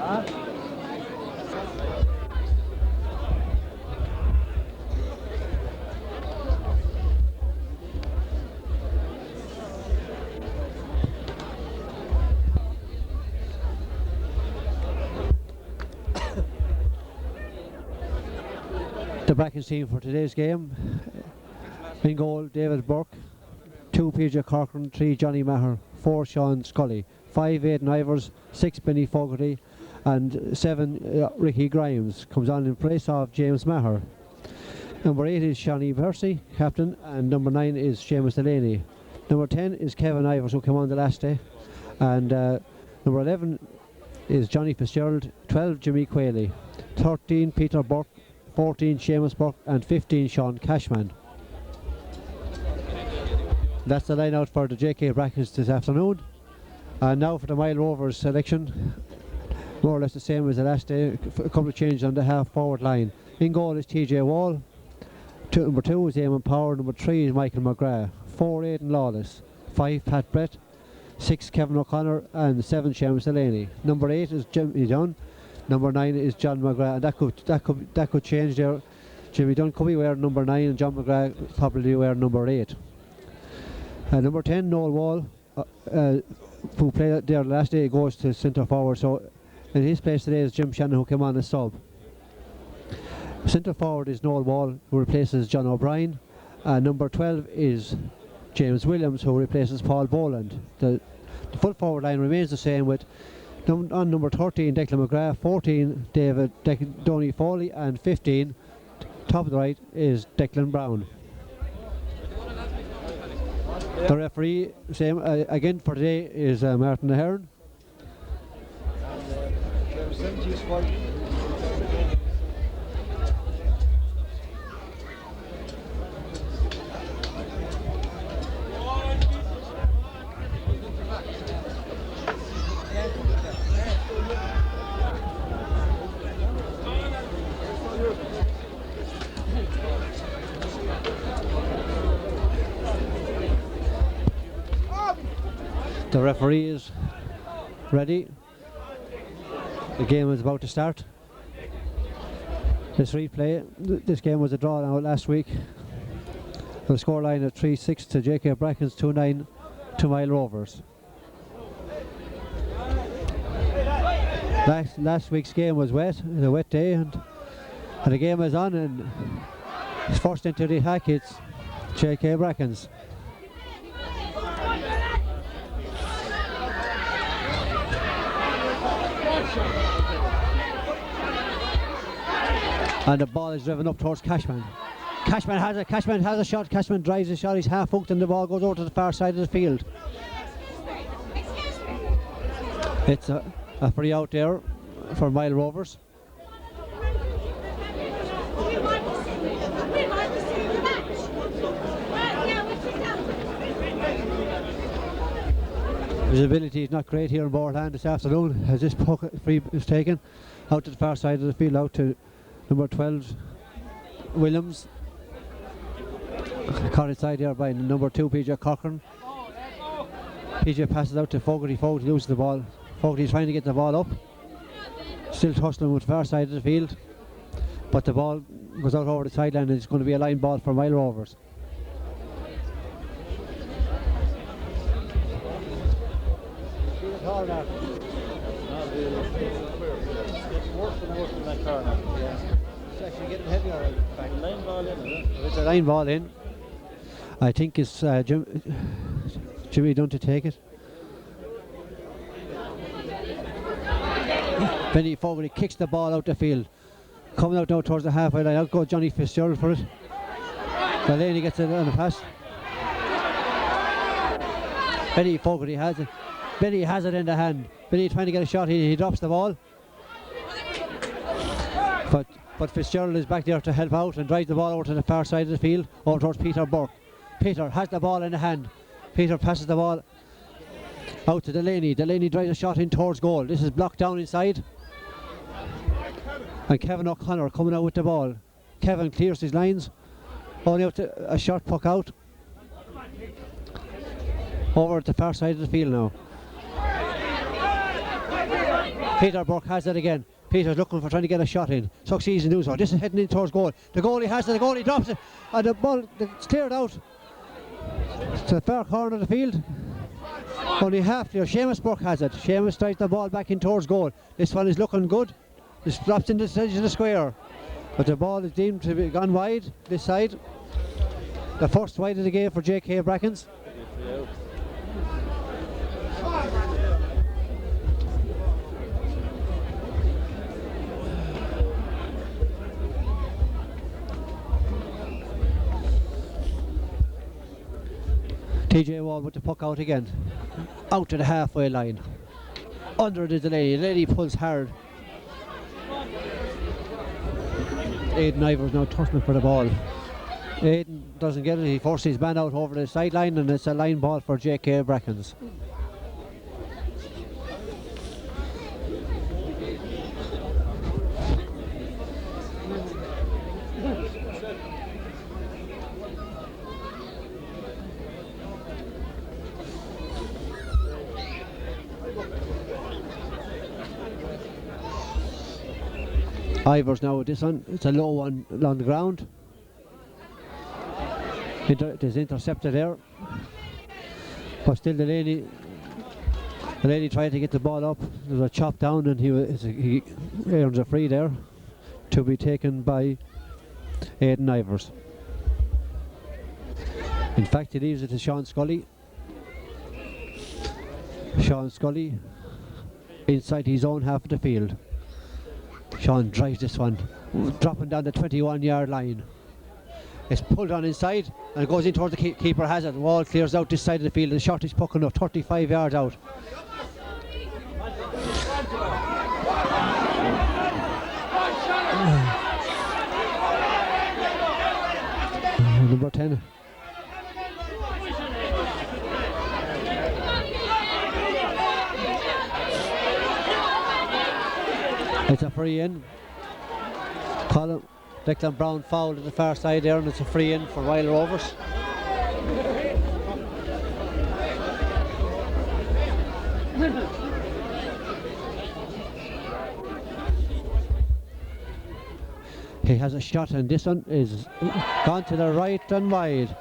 The Brackens team for today's game: in goal, David Burke; 2, PJ Corcoran; 3, Johnny Maher; 4, Sean Scully; 5, Aidan Ivers; 6, Benny Fogarty; and 7, Ricky Grimes comes on in place of James Maher. Number 8 is Shawnee Percy, captain, and number 9 is Seamus Delaney. Number 10 is Kevin Ivers, who came on the last day, and number 11 is Johnny Fitzgerald; 12, Jimmy Quayle; 13, Peter Burke; 14, Seamus Burke; and 15, Sean Cashman. That's the line out for the JK Brackens this afternoon. And now for the Mile Rovers selection, more or less the same as the last day, a couple of changes on the half forward line. In goal is TJ Wall; number 2 is Eamon Power; number 3 is Michael McGrath; 4, Aidan Lawless; 5, Pat Brett; 6, Kevin O'Connor; and 7, Seamus Delaney. Number 8 is Jimmy Dunn; number 9 is John McGrath, and that could change there. Jimmy Dunn could be wearing number 9 and John McGrath probably wearing number 8. Number 10, Noel Wall, who played there last day, goes to centre forward. So in his place today is Jim Shannon, who came on as sub. Centre forward is Noel Wall, who replaces John O'Brien. Number 12 is James Williams, who replaces Paul Boland. The full forward line remains the same, with on number 13 Declan McGrath, 14 Donny Foley, and 15, top of the right, is Declan Brown. The referee, same again for today, is Martin Ahern. The referee is ready. The game is about to start. This replay, this game was a draw now last week. The scoreline at 3-6 to JK Brackens, 2-9 to Mile Rovers. Last week's game was wet, it was a wet day, and the game is on, and first into the attack it's JK Brackens. And the ball is driven up towards Cashman. Cashman has a shot. Cashman drives the shot. He's half hooked, and the ball goes over to the far side of the field. It's a free out there for Mile Rovers. Visibility is not great here in Borland this afternoon, as this puck free is taken out to the far side of the field, out to number 12 Williams. Caught inside there by number 2 PJ Corcoran. PJ passes out to Fogarty. Fogarty loses the ball. Fogarty trying to get the ball up, still tussling with the far side of the field, but the ball goes out over the sideline, and it's going to be a line ball for Mile Rovers. It's actually getting heavier. It's a line ball in. I think it's Jimmy Dunn to take it. Benny Fogarty kicks the ball out the field. Coming out now towards the halfway line. Out goes Johnny Fitzgerald for it. Delaney gets it on the pass. Benny Fogarty has it. Benny has it in the hand. Benny trying to get a shot. He drops the ball. But Fitzgerald is back there to help out and drives the ball over to the far side of the field, over towards Peter Burke. Peter has the ball in the hand. Peter passes the ball out to Delaney. Delaney drives a shot in towards goal. This is blocked down inside. And Kevin O'Connor coming out with the ball. Kevin clears his lines. Only out to a short puck out. Over at the far side of the field now. Peter Burke has it again. Peter's looking for trying to get a shot in. Succeeds in doing so. This is heading in towards goal. The goalie has it, the goalie drops it, and the ball it's cleared out to the far corner of the field. Only half clear. Seamus Burke has it. Seamus drives the ball back in towards goal. This one is looking good. This drops into the edge of the square. But the ball is deemed to be gone wide this side. The first wide of the game for JK Brackens. TJ Wall with the puck out again. Out to the halfway line. Under it is the lady. The lady pulls hard. Aidan Ivers now tussling for the ball. Aidan doesn't get it. He forces his man out over the sideline, and it's a line ball for JK Brackens. Ivers now with this one. It's a low one on the ground. It is intercepted there. But still the lady tried to get the ball up. There was a chop down, and he earns a free there to be taken by Aidan Ivers. In fact, he leaves it to Sean Scully. Sean Scully inside his own half of the field. Sean drives this one, dropping down the 21-yard line. It's pulled on inside, and it goes in towards the keeper has it. Wall clears out this side of the field. The shot is pucking up 35 yards out. Number 10. It's a free in. Declan Brown fouled at the far side there, and it's a free in for Wild Rovers. He has a shot, and this one is gone to the right and wide.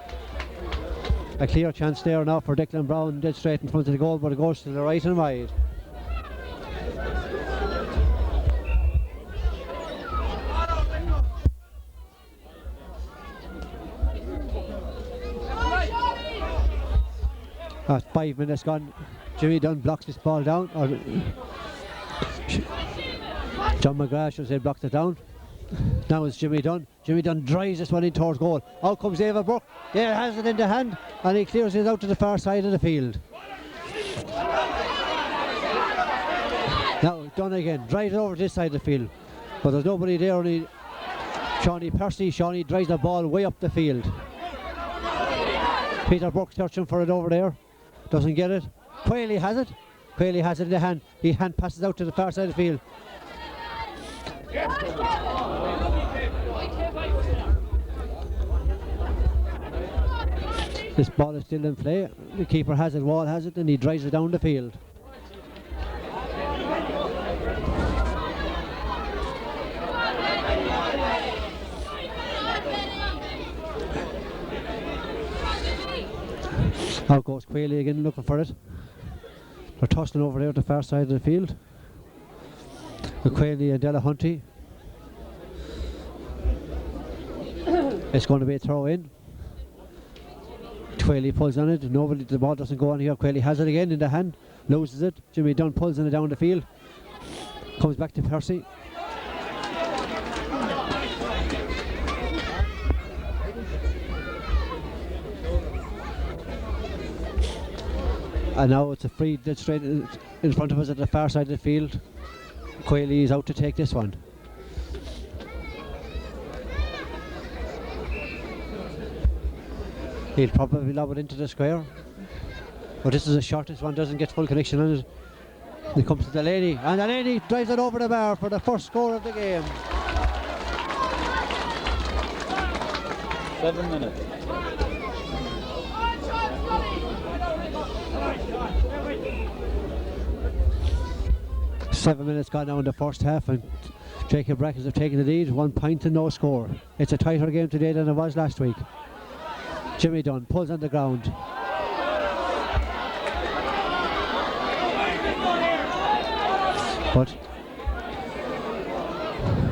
A clear chance there now for Declan Brown, dead straight in front of the goal, but it goes to the right and wide. At 5 minutes gone, Jimmy Dunn blocks this ball down, or John McGrath should say blocked it down. Now it's Jimmy Dunn. Jimmy Dunn drives this one in towards goal. Out comes David Burke. There has it in the hand, and he clears it out to the far side of the field. Now Dunn again, drives it over this side of the field, but there's nobody there, only Shawnee Percy. Shawnee drives the ball way up the field. Peter Burke searching for it over there. Doesn't get it. Quayle has it. Quayle has it in the hand. He hand passes out to the far side of the field. This ball is still in play. The keeper has it, Wall has it, and he drives it down the field. Out goes Quayle again, looking for it. They're tussling over there at the far side of the field. Quayle and Delahunty. It's going to be a throw in. Quayle pulls on it. The ball doesn't go on here. Quayle has it again in the hand. Loses it. Jimmy Dunn pulls on it down the field. Comes back to Percy. And now it's a free dead straight in front of us at the far side of the field. Quayle is out to take this one. He'll probably lob it into the square. But this is a shot. This one doesn't get full connection on it. It comes to the lady, and the lady drives it over the bar for the first score of the game. 7 minutes. 7 minutes gone now in the first half, and JKB Brackens have taken the lead, 1 point to no score. It's a tighter game today than it was last week. Jimmy Dunn pulls on the ground. But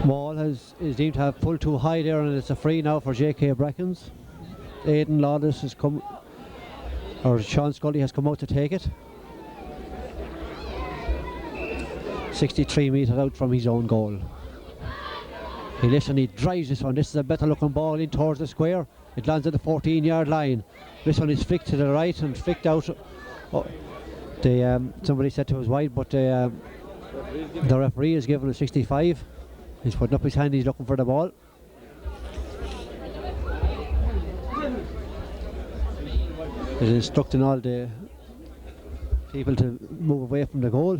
Wall is deemed to have pulled too high there, and it's a free now for JKB Brackens. Aidan Lawless has come, or Sean Scully has come out to take it. 63 metres out from his own goal. He lifts and he drives this one. This is a better looking ball in towards the square. It lands at the 14-yard line. This one is flicked to the right and flicked out. Oh, somebody said it was wide, but the referee is given a 65. He's putting up his hand, he's looking for the ball. He's instructing all the people to move away from the goal.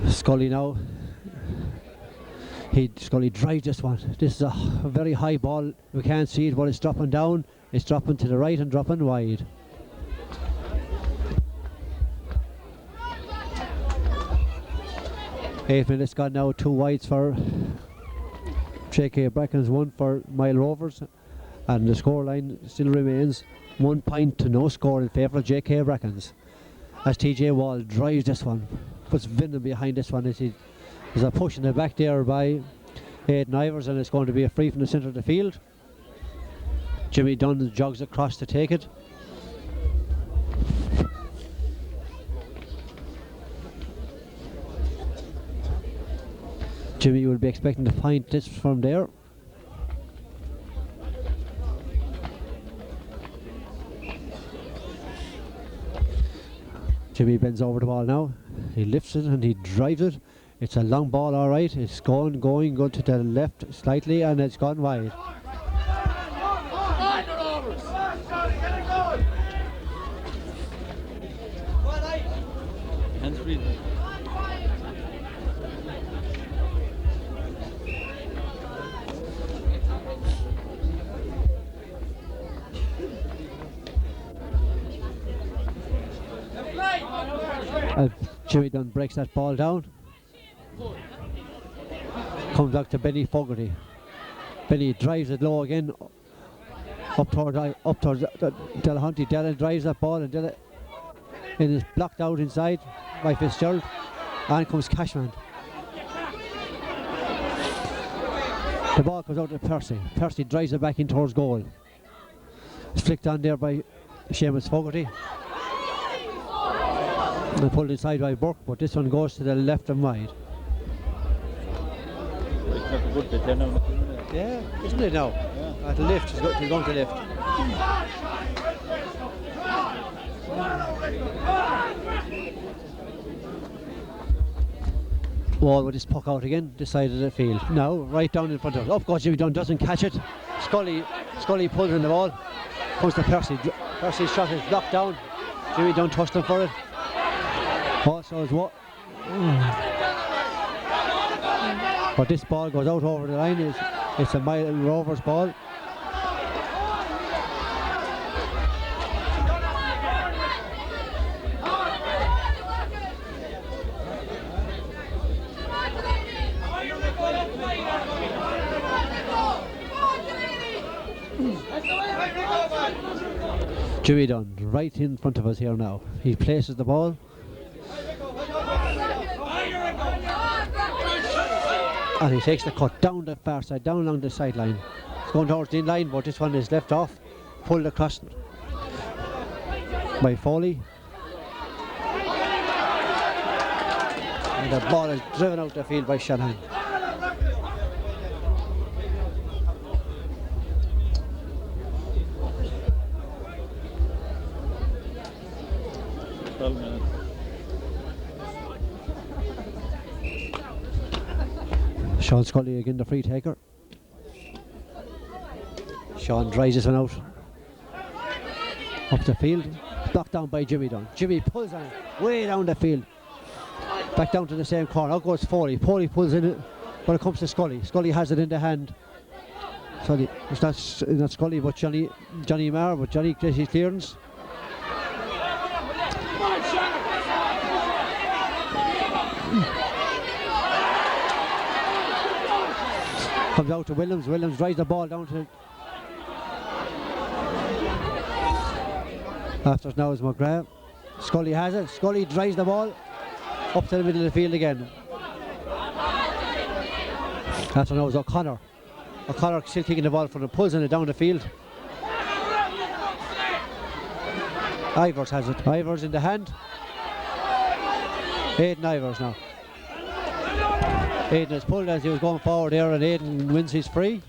Scully now. Scully drives this one. This is a very high ball. We can't see it, but it's dropping down. It's dropping to the right and dropping wide. Eight minutes gone now. 2 wides for JKB Brackens, 1 for Mile Rovers, and the scoreline still remains 1 point to no score in favour of JKB Brackens. As TJ Wall drives this one, puts venom behind this one. There's a push in the back there by Aidan Ivers, and it's going to be a free from the centre of the field. Jimmy Dunn jogs across to take it. Jimmy will be expecting to find this from there. Jimmy bends over the ball now. He lifts it and he drives it. It's a long ball, all right. It's going to the left slightly, and it's gone wide. Hands free. Jimmy Dunn breaks that ball down. Comes back to Benny Fogarty. Benny drives it low again. Up towards Delahunty. Della drives that ball, and Della is blocked out inside by Fitzgerald. And comes Cashman. The ball comes out to Percy. Percy drives it back in towards goal. It's flicked on there by Seamus Fogarty. And pulled inside by Burke, but this one goes to the left and wide. It's not a good bit there now. Yeah, isn't it now? Yeah. At the lift, he's going to lift. Wall with his puck out again, this side of the field. Now, right down in front of us. Up goes Jimmy Dunn, doesn't catch it. Scully pulls in the ball. Comes to Percy. Percy's shot is blocked down. Jimmy Dunn touched him for it. Also is what? But this ball goes out over the line. It's a Mile Rovers ball. Jimmy Dunn, right in front of us here now. He places the ball. And he takes the cut down the far side, down along the sideline. It's going towards the in-line, but this one is left off. Pulled across by Foley. And the ball is driven out the field by Shanahan. Sean Scully again, the free taker. Sean drives this one out. Up the field. Blocked down by Jimmy Dunn. Jimmy pulls on it. Way down the field. Back down to the same corner. Out goes Foley. Foley pulls in it. But it comes to Scully. Scully has it in the hand. Sorry, it's not Scully, but Johnny Marr. But Johnny gets his clearance. Comes out to Williams. Williams drives the ball down to. After now is McGrath. Scully has it. Scully drives the ball up to the middle of the field again. After now is O'Connor. O'Connor still kicking the ball from the pulls in it down the field. Ivers has it. Ivers in the hand. Aidan Ivers now. Aidan has pulled as he was going forward there, and Aidan wins his free.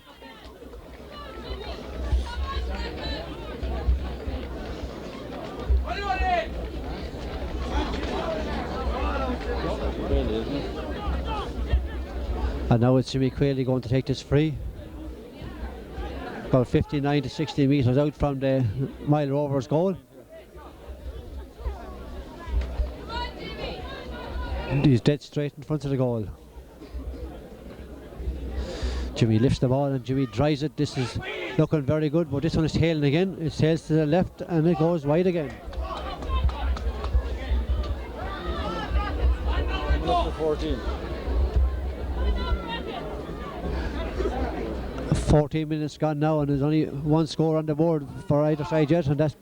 And now it's Jimmy Quayle going to take this free. About 59 to 60 metres out from the Mile Rovers goal. And he's dead straight in front of the goal. Jimmy lifts the ball and Jimmy drives it. This is looking very good, but this one is tailing again. It tails to the left and it goes wide again. 14 minutes gone now, and there's only one score on the board for either side yet, and that's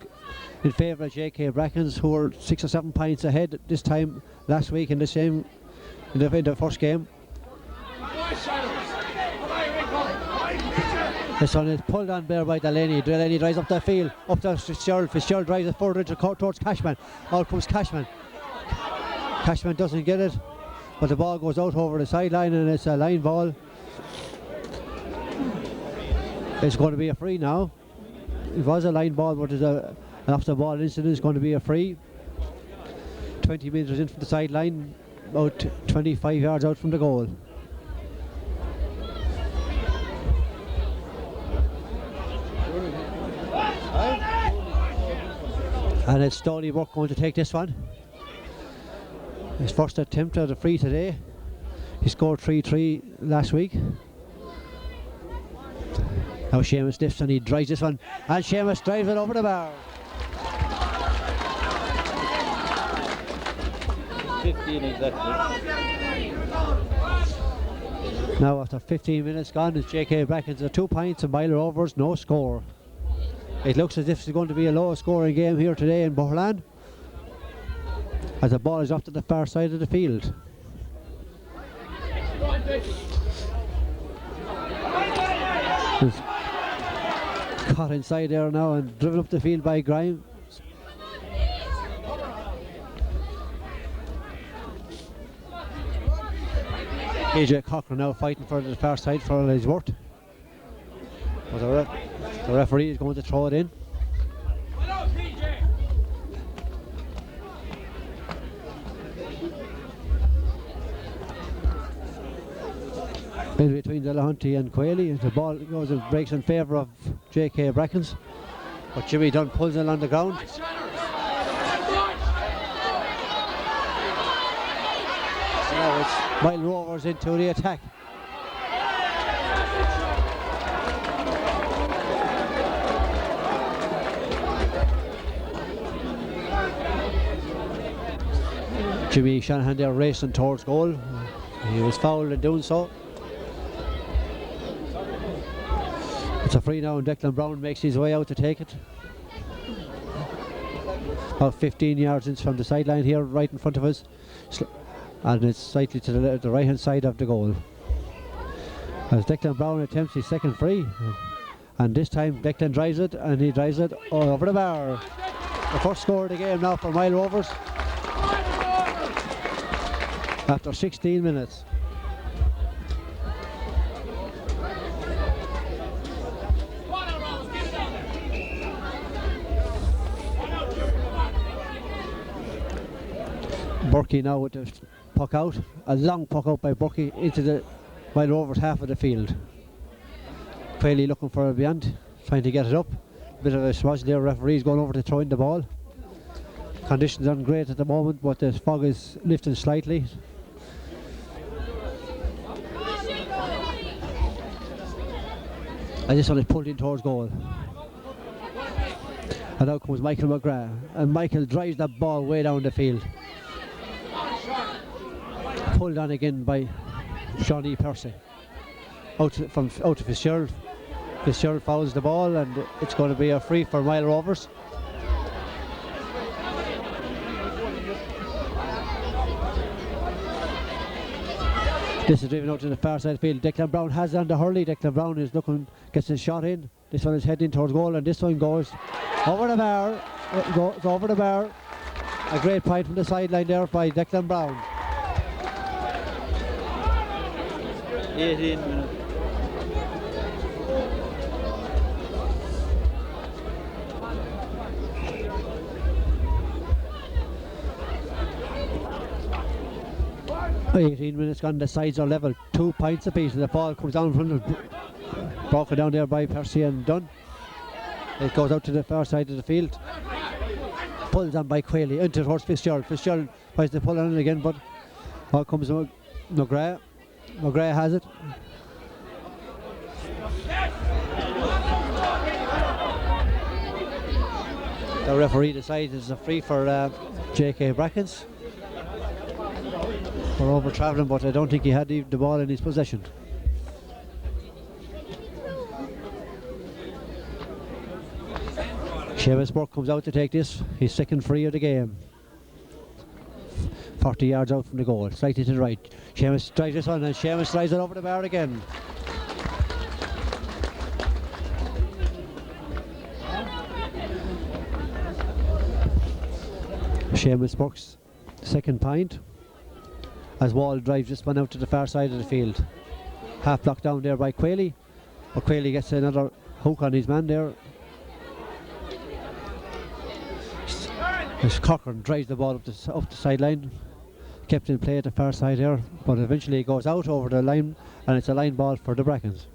in favour of JK Brackens, who were 6 or 7 points ahead this time last week in the first game. This one is pulled on there by Delaney. Delaney drives up the field, up to Fitzgerald. Fitzgerald drives it further towards Cashman. Out comes Cashman. Cashman doesn't get it, but the ball goes out over the sideline, and it's a line ball. It's going to be a free now. It was a line ball, but there's an off the ball incident. It's going to be a free. 20 metres in from the sideline, about 25 yards out from the goal. And it's Stoney Burke going to take this one. His first attempt at a free today. He scored 3-3 last week. Now Seamus lifts and he drives this one, and Seamus drives it over the bar. 15 exactly. Now after 15 minutes gone, it's JK Brackens at 2 points and Mile Rovers no score. It looks as if it's going to be a low scoring game here today in Boherland, as the ball is up to the far side of the field. It's caught inside there now and driven up the field by Grimes. AJ Cochran now fighting for the far side for all his worth. But the referee is going to throw it in. In between Delahunty and Quayle, the ball goes and breaks in favour of JK Brackens, but Jimmy Dunn pulls it on the ground. Now it's Mile Rovers into the attack. Jimmy Shanahan there racing towards goal. He was fouled in doing so. It's a free now, and Declan Brown makes his way out to take it. About 15 yards in from the sideline here, right in front of us, and it's slightly to the right hand side of the goal. As Declan Brown attempts his second free, and this time Declan drives it, and he drives it all over the bar. The first score of the game now for Mile Rovers after 16 minutes. Burkey now with the puck out, a long puck out by Burkey into the Mile Rovers half of the field. Quayle looking for a beyond, trying to get it up. Bit of a smudge there, referee's going over to throw in the ball. Conditions aren't great at the moment, but the fog is lifting slightly. And this one is pulled in towards goal. And out comes Michael McGrath, and Michael drives that ball way down the field. Pulled on again by Shawnee Percy. Out to Fitzgerald. Fitzgerald fouls the ball, and it's going to be a free for Mile Rovers. This is driven out to the far side field. Declan Brown has it on the hurley. Declan Brown is looking, gets his shot in. This one is heading towards goal, and this one goes over the bar. Goes over the bar. A great point from the sideline there by Declan Brown. 18 minutes. Oh, 18 minutes gone, the sides are level, 2 points apiece, and the ball comes down from the broken down there by Percy and Dunn. It goes out to the far side of the field. Pulls on by Quayle into towards Fitzgerald. Fitzgerald tries to pull on it again, but out comes McGrath. McGrath has it. The referee decides it's a free for JK Brackens. For over travelling, but I don't think he had the ball in his possession. Seamus Burke comes out to take this, his second free of the game. 40 yards out from the goal, slightly to the right. Seamus drives this one, and Seamus drives it over the bar again. Seamus Burke's second point, as Wall drives this one out to the far side of the field. Half blocked down there by Quayle, but Quayle gets another hook on his man there. As Cochran drives the ball up the sideline, kept in play at the far side here, but eventually it goes out over the line, and it's a line ball for the Brackens.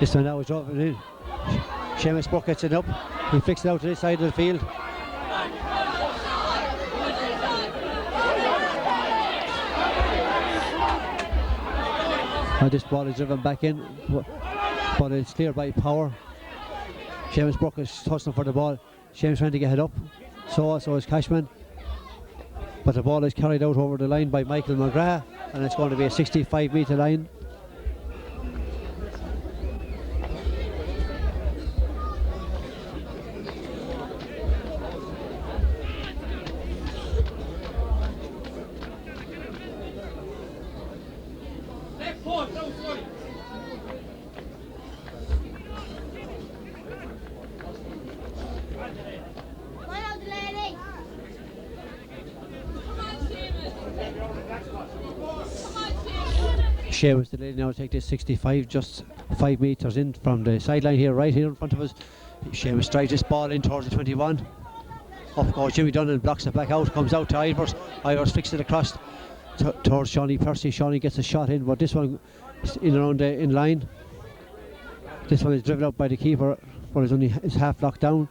This one now is dropping in. Seamus Burke gets it up. He flicks it out to this side of the field. And this ball is driven back in, but it's cleared by Power. Seamus Burke is tussling for the ball. Seamus trying to get it up. So is Cashman. But the ball is carried out over the line by Michael McGrath, and it's going to be a 65-metre line. Seamus the lady now take this 65, just 5 metres in from the sideline here, right here in front of us. Seamus drives this ball in towards the 21. Up goes Jimmy Dunn and blocks it back out, comes out to Ivers. Ivers flicks it across towards Shawnee Percy. Shawnee gets a shot in, but this one is in around the in line. This one is driven out by the keeper, but it's half locked down.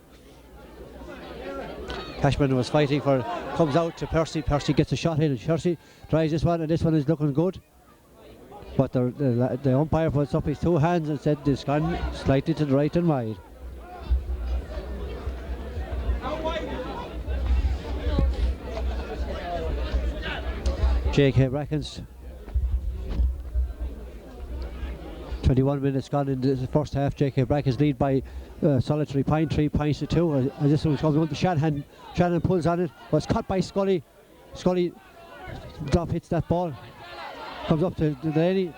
Cashman was fighting for, comes out to Percy. Percy gets a shot in, and Percy tries this one, and this one is looking good. But the umpire puts up his 2 hands and said this gone slightly to the right and wide. JK Brackens. 21 minutes gone in the first half. JK Brackens lead by solitary point, 3 points to 2. As this one comes on to Shanahan. Shanahan pulls on it, but it's cut by Scully. Scully drop hits that ball. Comes up to the lady.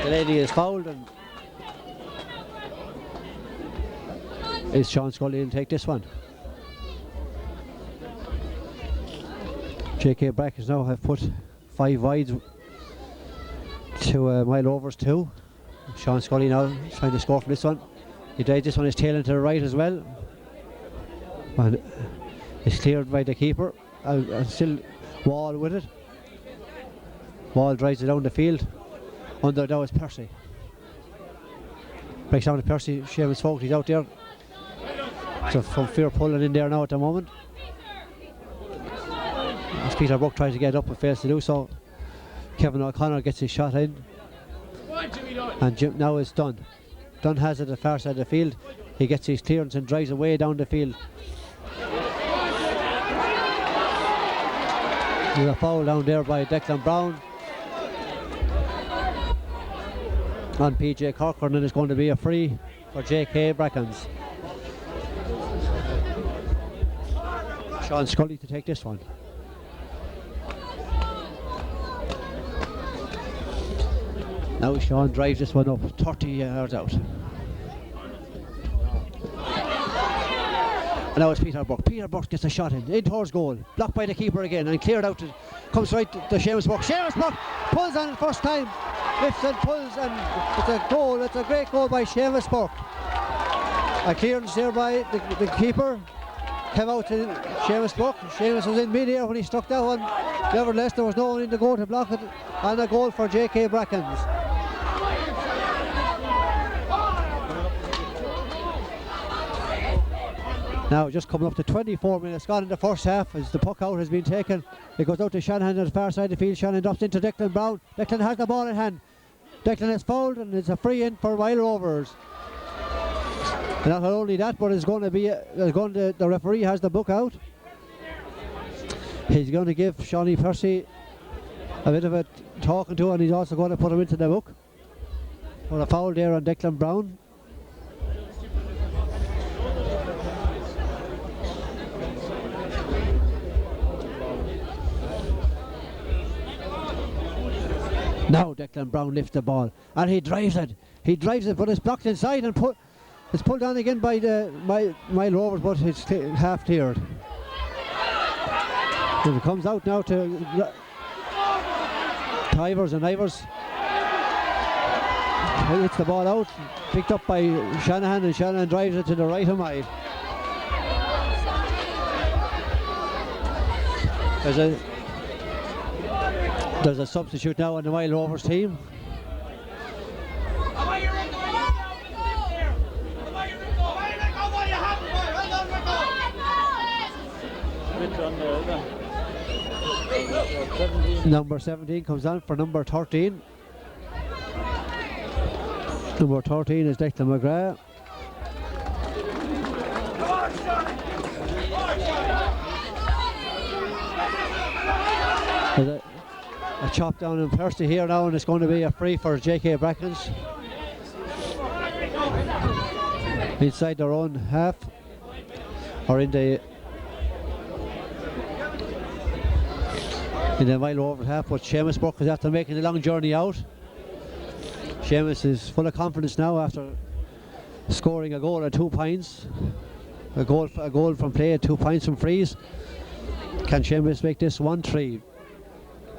The lady is fouled, and is Sean Scully will take this one. JK Brackens now have put 5 wides to Mile Rovers 2. Sean Scully now trying to score from this one. He drives this one, his tail into the right as well. And it's cleared by the keeper. And still Wall with it. Wall drives it down the field. Under now is Percy. Breaks down to Percy. Seamus Folk, he's out there. So from Fear pulling in there now at the moment. As Peter Buck tries to get up and fails to do so. Kevin O'Connor gets his shot in. And Jim now is Dunn. Dunn has it at the far side of the field. He gets his clearance and drives away down the field. There's a foul down there by Declan Brown on PJ Corcoran, and it's going to be a free for JK Brackens. Sean Scully to take this one. Now Sean drives this one up 30 yards out. And now it's Peter Burke. Peter Burke gets a shot in towards goal. Blocked by the keeper again and cleared out. Comes right to Seamus Burke. Seamus Burke pulls on it first time. Lifts and pulls, and it's a goal. It's a great goal by Seamus Burke. A clearance there by the keeper. Came out to Seamus Burke. Seamus was in mid-air when he struck that one. Nevertheless, there was no one in the goal to block it. And a goal for JK Brackens. Now just coming up to 24 minutes gone in the first half as the puck out has been taken. It goes out to Shanahan at the far side of the field. Shanahan drops into Declan Brown. Declan has the ball in hand. Declan is fouled and it's a free in for Mile Rovers. And not only that, but it's going to be the referee has the book out. He's going to give Shawnee Percy a bit of a talking to, and he's also going to put him into the book for a foul there on Declan Brown. Now Declan Brown lifts the ball and he drives it. He drives it, but it's blocked inside and it's pulled down again by the Mile Rovers, but it's half cleared. And it comes out now to Ivers, and Ivers hits the ball out, picked up by Shanahan, and Shanahan drives it to the right of mile. There's a substitute now on the Mile Rovers team. Number 17 comes on for number 13. Number 13 is Declan McGrath. There's a chop down in Percy here now, and it's going to be a free for JK Brackens. Inside their own half, or in the Mile Rovers half, but Seamus Burke is after making the long journey out. Seamus is full of confidence now after scoring a goal at 2 points. A goal from play at 2 points from frees. Can Seamus make this 1-3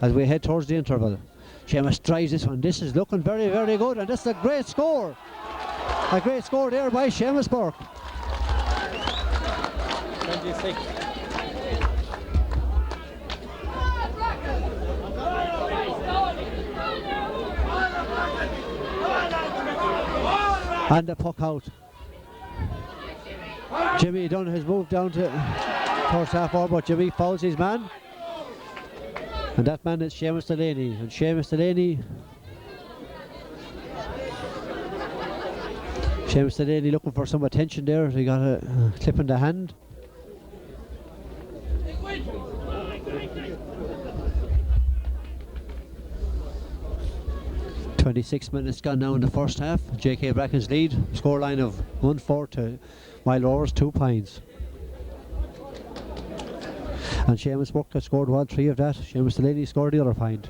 as we head towards the interval? Seamus drives this one. This is looking very, very good, and this is a great score. A great score there by Seamus Burke. 26. And the puck out. Jimmy Dunn has moved down to first half forward, but Jimmy fouls his man. And that man is Seamus Delaney. And Seamus Delaney looking for some attention there. He got a clip in the hand. .26 minutes gone now in the first half. JK Brackens lead. Scoreline of 1-4 to Mile Rovers 2 points. And Seamus Burke has scored 1-3 of that. Seamus Delaney scored the other point.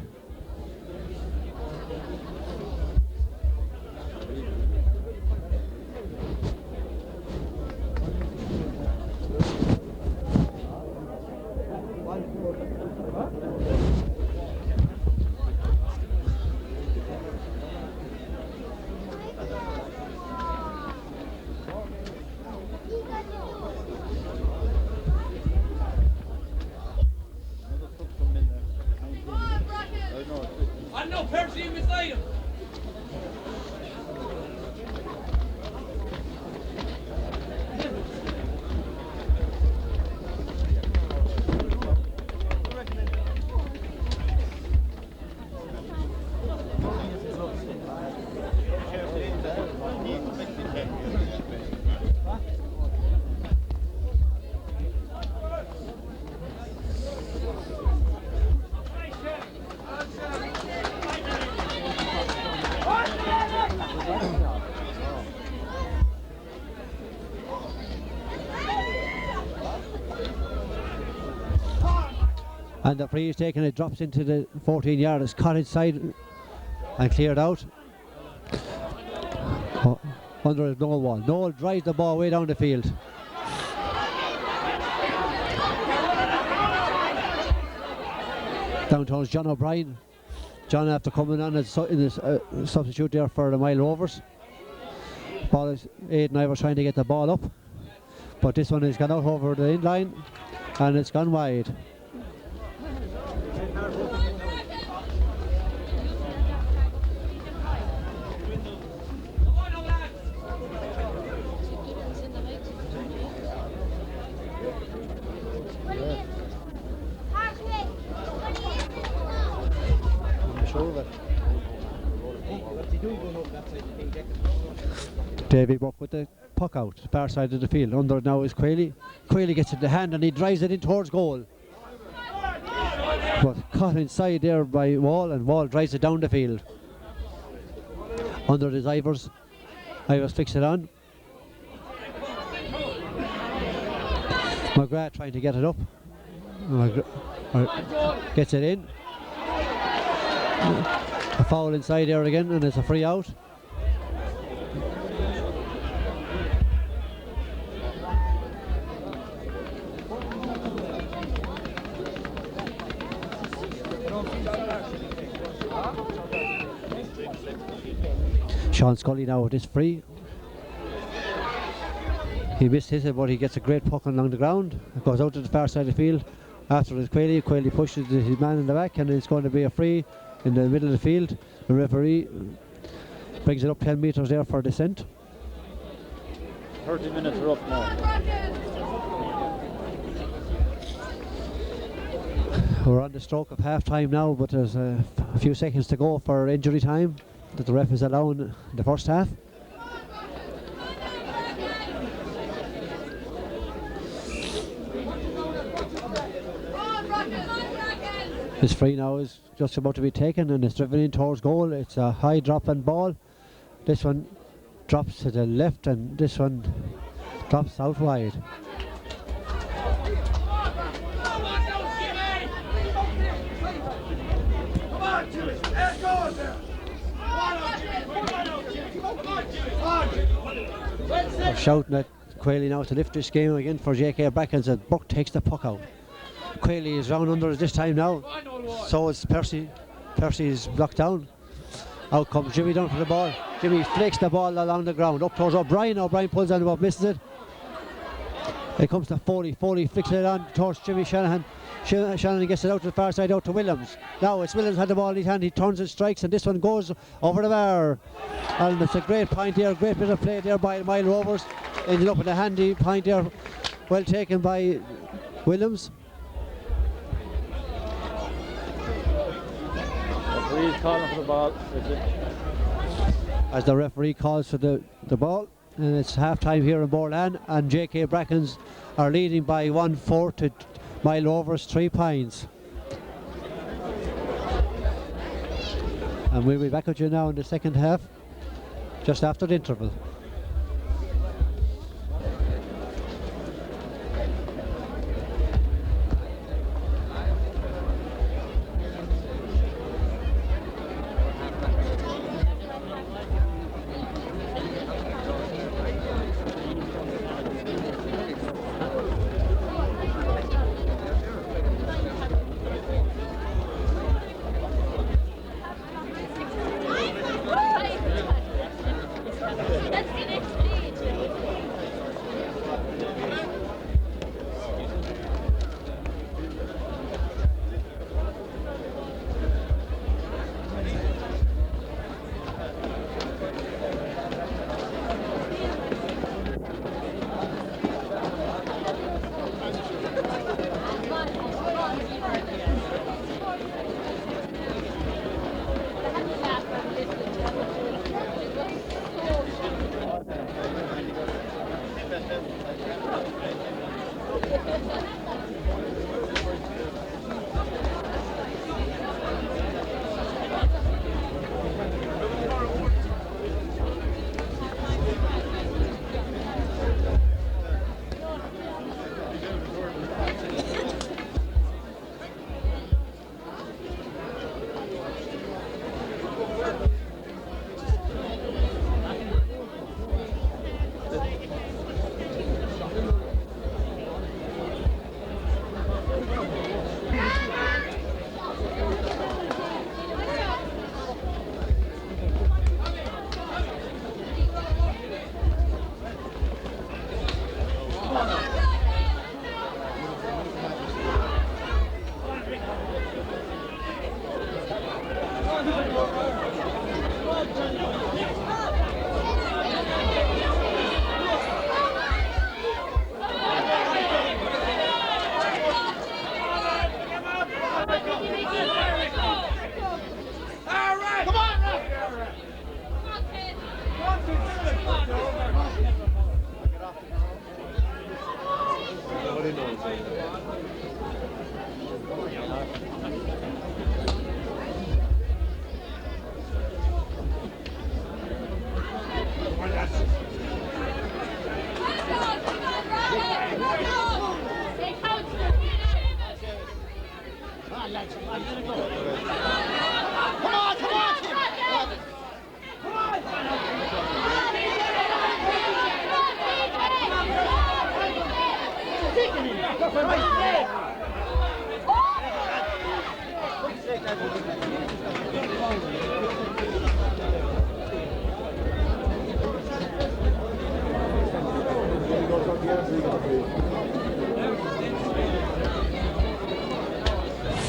And the free is taken, it drops into the 14-yard, it's caught inside and cleared out. Under Noel wall. Noel drives the ball way down the field. Down towards John O'Brien. John after coming on as substitute there for the Mile Rovers. Ball is Aidan Ivor trying to get the ball up, but this one has gone out over the end line and it's gone wide. Davy Buck with the puck out, far side of the field. Under now is Quayle. Quayle gets it in the hand and he drives it in towards goal. But caught inside there by Wall, and Wall drives it down the field. Under is Ivors. Ivors flicks it on. McGrath trying to get it up. Gets it in. A foul inside there again, and it's a free out. Sean Scully now with this free. He missed his, but he gets a great puck along the ground. It goes out to the far side of the field. After it's Quayle. Quayle pushes his man in the back, and it's going to be a free in the middle of the field. The referee brings it up 10 metres there for descent. 30 minutes are up now. We're on the stroke of half time now, but there's a few seconds to go for injury time that the ref is allowing in the first half. This free now is just about to be taken and it's driven in towards goal. It's a high dropping ball. This one drops to the left and this one drops out wide. They're shouting at Quayle now to lift this game again for JK Brackens, and Buck takes the puck out. Quayle is round under it this time now, so it's Percy. Percy is blocked down. Out comes Jimmy down for the ball. Jimmy flicks the ball along the ground up towards O'Brien. O'Brien pulls on the ball, misses it. It comes to Foley. Foley flicks it on towards Jimmy Shanahan. Shanahan gets it out to the far side, out to Williams. Now it's Williams had the ball in his hand. He turns and strikes, and this one goes over the bar. And it's a great point here, great bit of play there by the Mile Rovers. Ended up in a handy point there, well taken by Williams. Referee's calling for the ball. As the referee calls for the ball, and it's half time here in Borland, and JK Brackens are leading by 1-4 to Mile Rovers 3 points. And we'll be back with you now in the second half, just after the interval.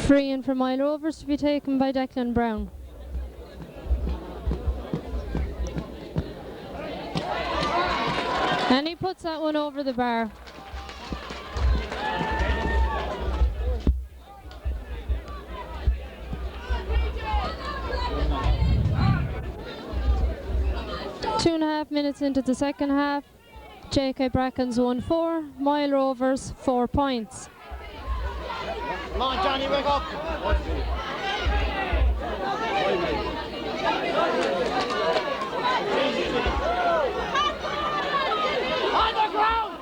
Free in for Mile Rovers to be taken by Declan Brown. And he puts that one over the bar. Two and a half minutes into the second half. JK Brackens 1-4, Mile Rovers 4 points. Come on, Johnny, wake up! On the ground!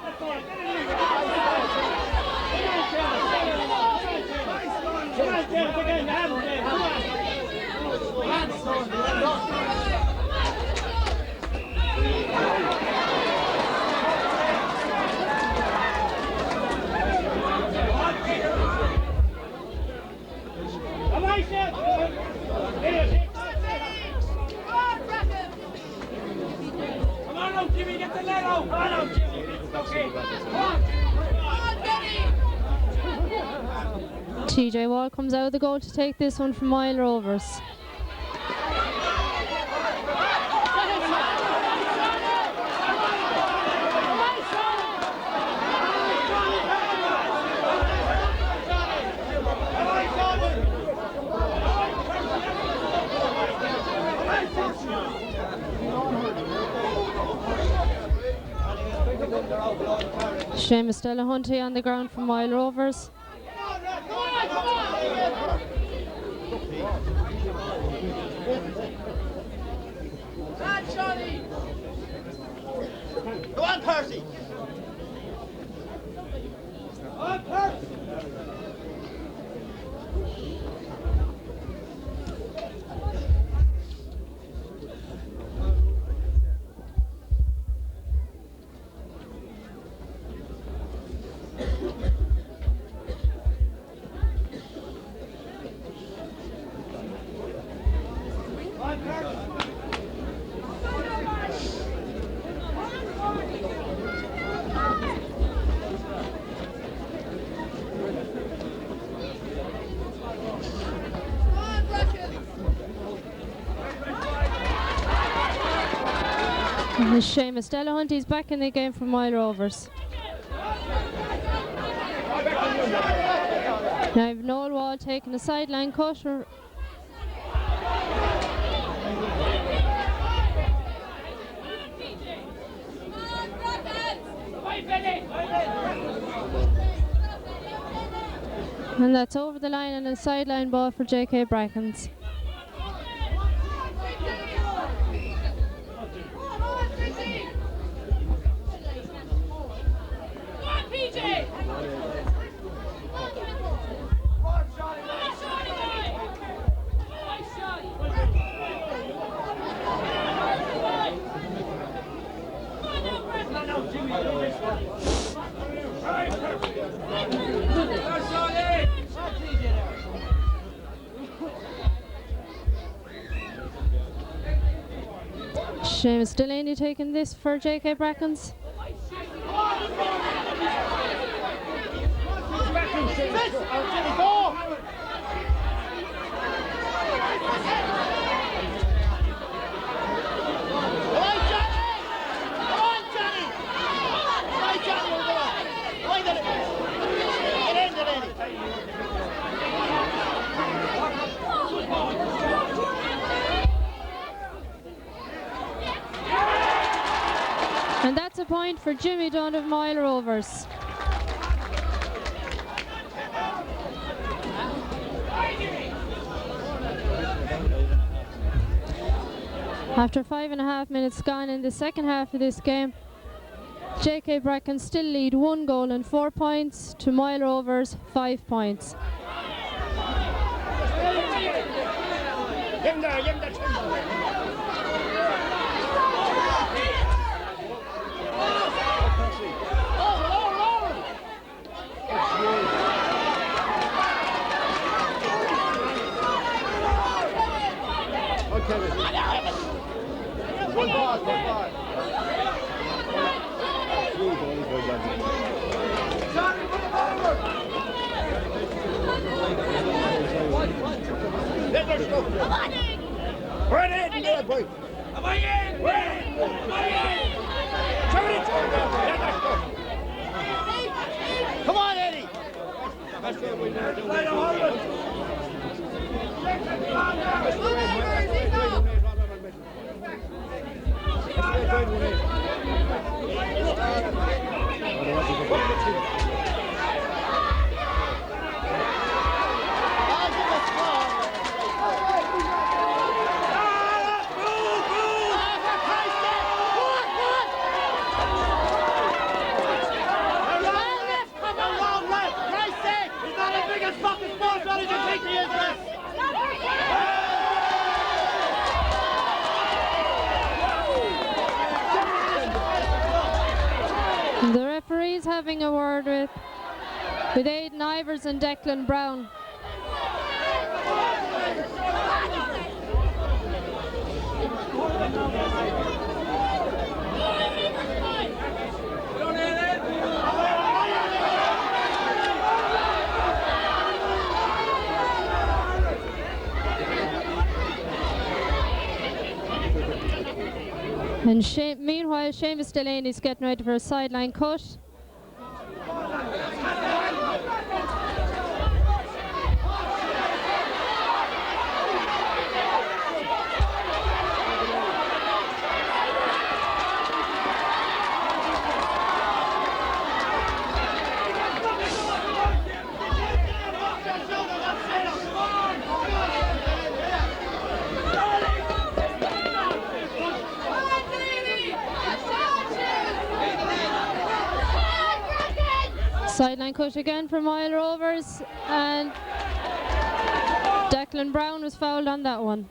TJ Wall comes out of the goal to take this one from Mile Rovers. Seamus Delahunty on the ground for Mile Rovers. Go on, Percy! Go on, Percy! Seamus Delahunty is back in the game for Mile Rovers. Now I've Noel Wall taking a sideline cut. And that's over the line and a sideline ball for JK Brackens. Seamus Delaney taking this for JK Brackens. a point for Jimmy Dunn of Mile Rovers. After 5.5 minutes gone in the second half of this game, JK Bracken still lead 1 goal and 4 points to Mile Rovers 5 points. Give him there, give him there. One ball. Come on in! Run in! Yeah, boy! Come on in! Come on, Eddie! The referees having a word with Aidan Ivers and Declan Brown. And meanwhile, Seamus Delaney's getting ready for a sideline cut. Sideline cut again for Mile Rovers, and Declan Brown was fouled on that one.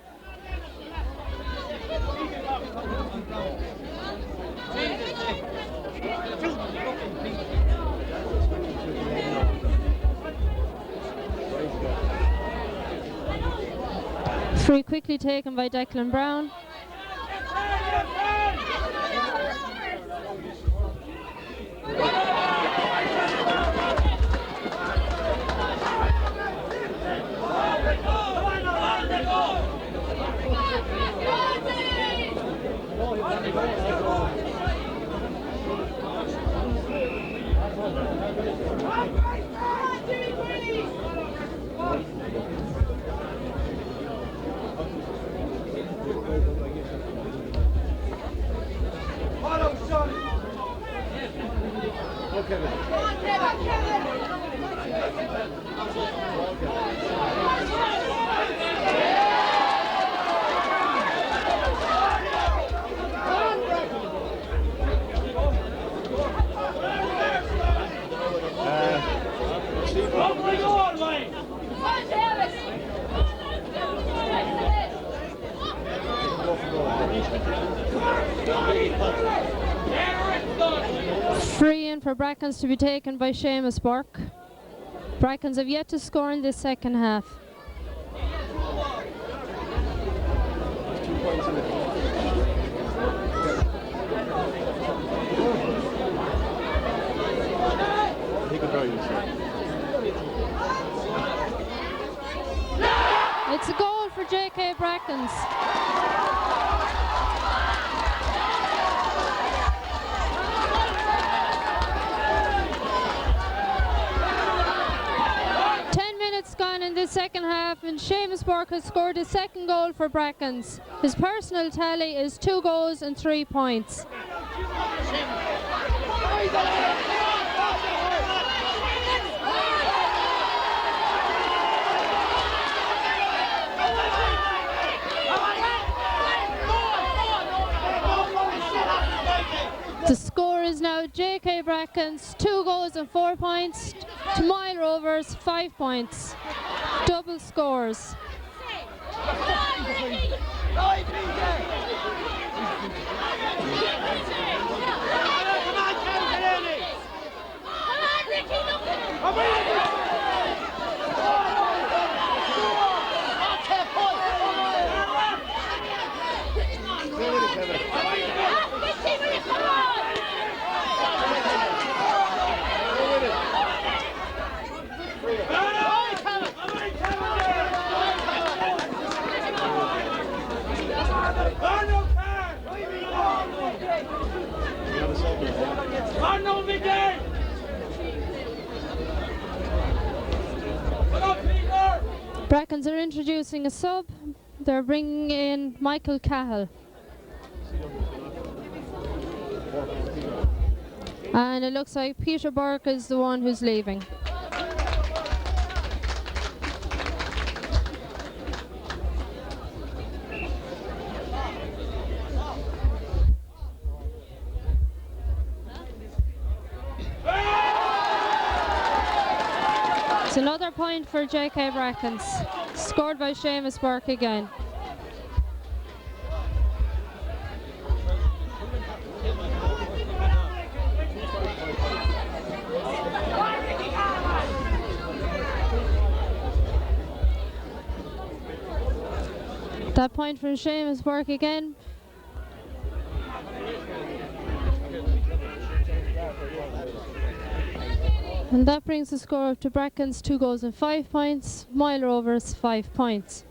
Free quickly taken by Declan Brown. Free in for Brackens to be taken by Seamus Burke. Brackens have yet to score in this second half. It's a goal for JK Brackens. Gone in this second half, and Seamus Burke has scored his second goal for Brackens. His personal tally is 2 goals and 3 points. The score is now JK Brackens 2 goals and 4 points to Mile Rovers 5 points. Double scores. Brackens are introducing a sub. They're bringing in Michael Cahill. And it looks like Peter Burke is the one who's leaving. It's another point for JK Brackens, scored by Seamus Burke again. That point from Seamus Burke again. And that brings the score up to Brackens 2 goals and 5 points, Mile Rovers 5 points.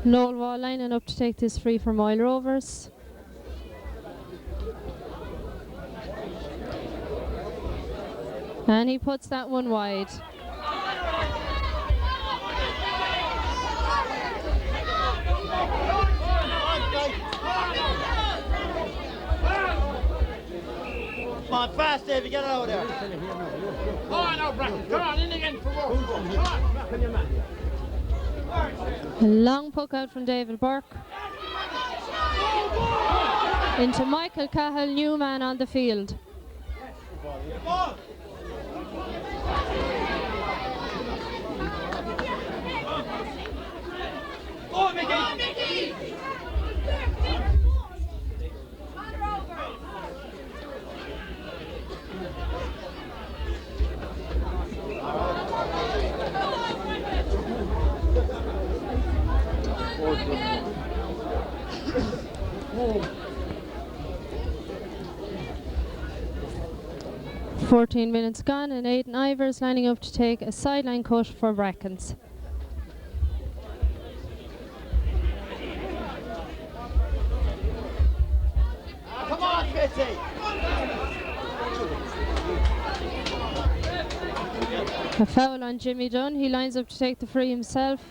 Noel Wall lining up to take this free for Mile Rovers. And he puts that one wide. Come on, fast, Davey, get it out there. Come on now, Bracken, come on, in again for more. Come on. A long puck out from David Burke. Into Michael Cahill, new man on the field. Oh, Mickey! Oh. 14 minutes gone and Aidan Ivers lining up to take a sideline cut for Brackens. Come on, Fitzy! A foul on Jimmy Dunn. He lines up to take the free himself.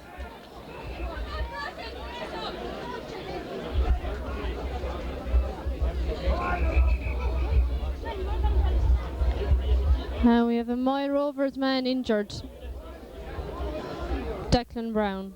And we have a Mile Rovers man injured. Declan Brown.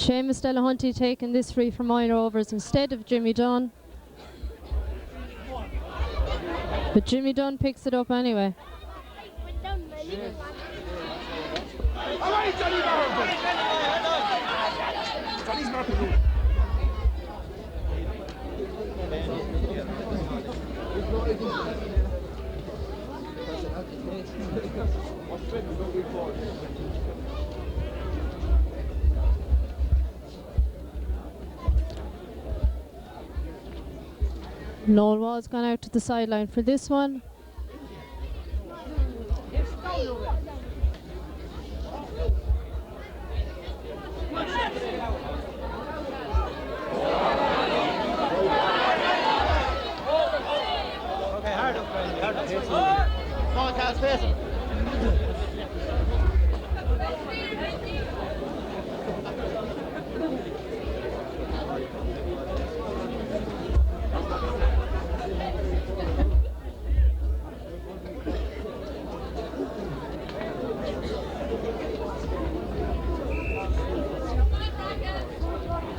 Seamus Delahunty taking this free from Moyle Rovers instead of Jimmy Dunn. But Jimmy Dunn picks it up anyway. Noel Wall's gone out to the sideline for this one.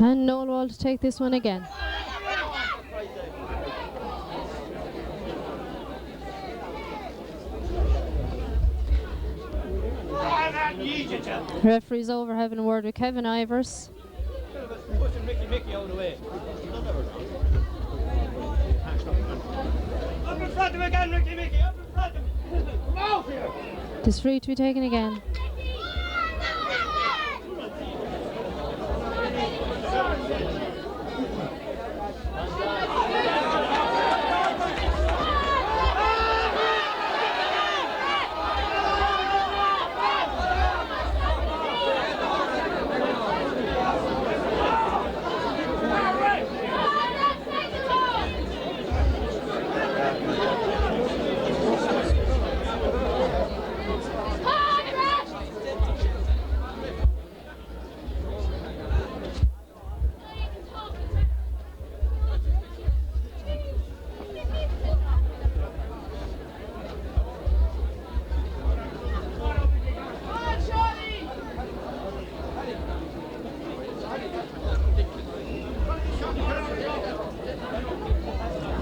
And Noel Wall to take this one again. Referee's over having a word with Kevin Ivers. Pushing Mickey out of the way. Up in front of him again, Mickey, up in front of him. Come out here. This free to be taken again.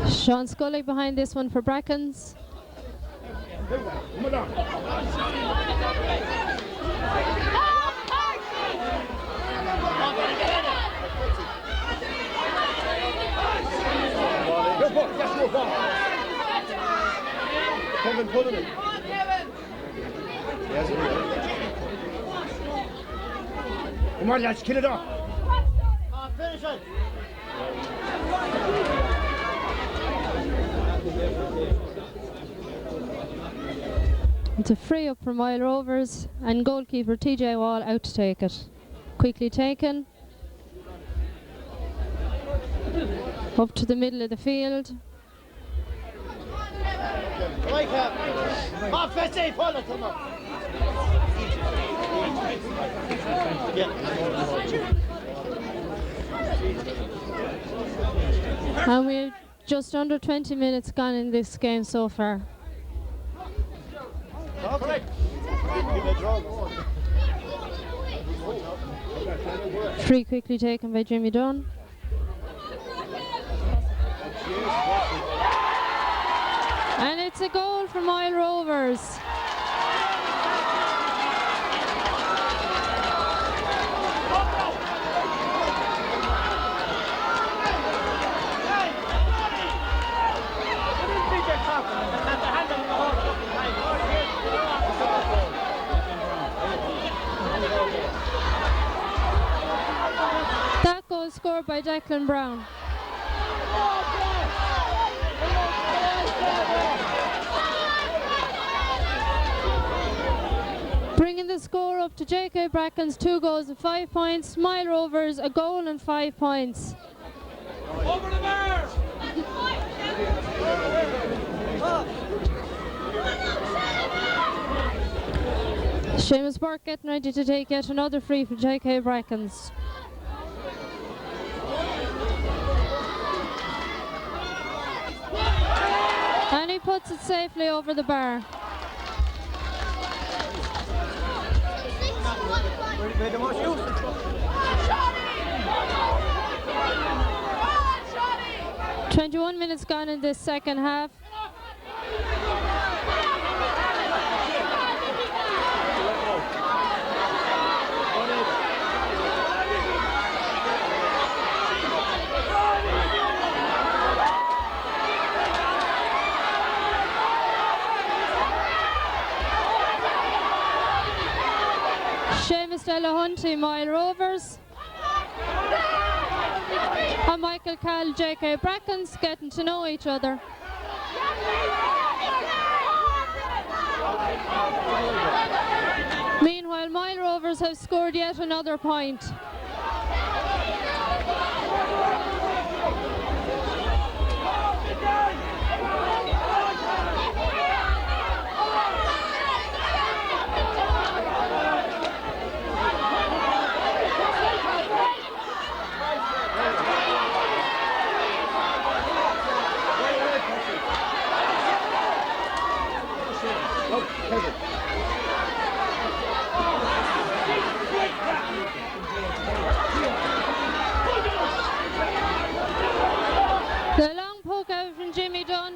Sean Scully behind this one for Brackens. Kevin, pull it in. Come on, lads, kill it off. Finish it. It's a free up for Moyle Rovers and goalkeeper TJ Wall out to take it. Quickly taken. Up to the middle of the field. Right up. Come on, Fitzy, pull it to And we're just under 20 minutes gone in this game so far. Free quickly taken by Jimmy Dunn. And it's a goal for Moyle Rovers. That goal scored by Declan Brown. Bringing the score up to JK Brackens, 2 goals and 5 points. Moyle Rovers, a goal and 5 points. Over the bar! Seamus Burke getting ready to take yet another free for JK Brackens. And he puts it safely over the bar. Where the most used? 21 minutes gone in this second half. Seamus Delahunty, Moyle Rovers. And Michael Cal, JK Brackens getting to know each other. Meanwhile, Moyle Rovers have scored yet another point. The long poke out from Jimmy Dunn.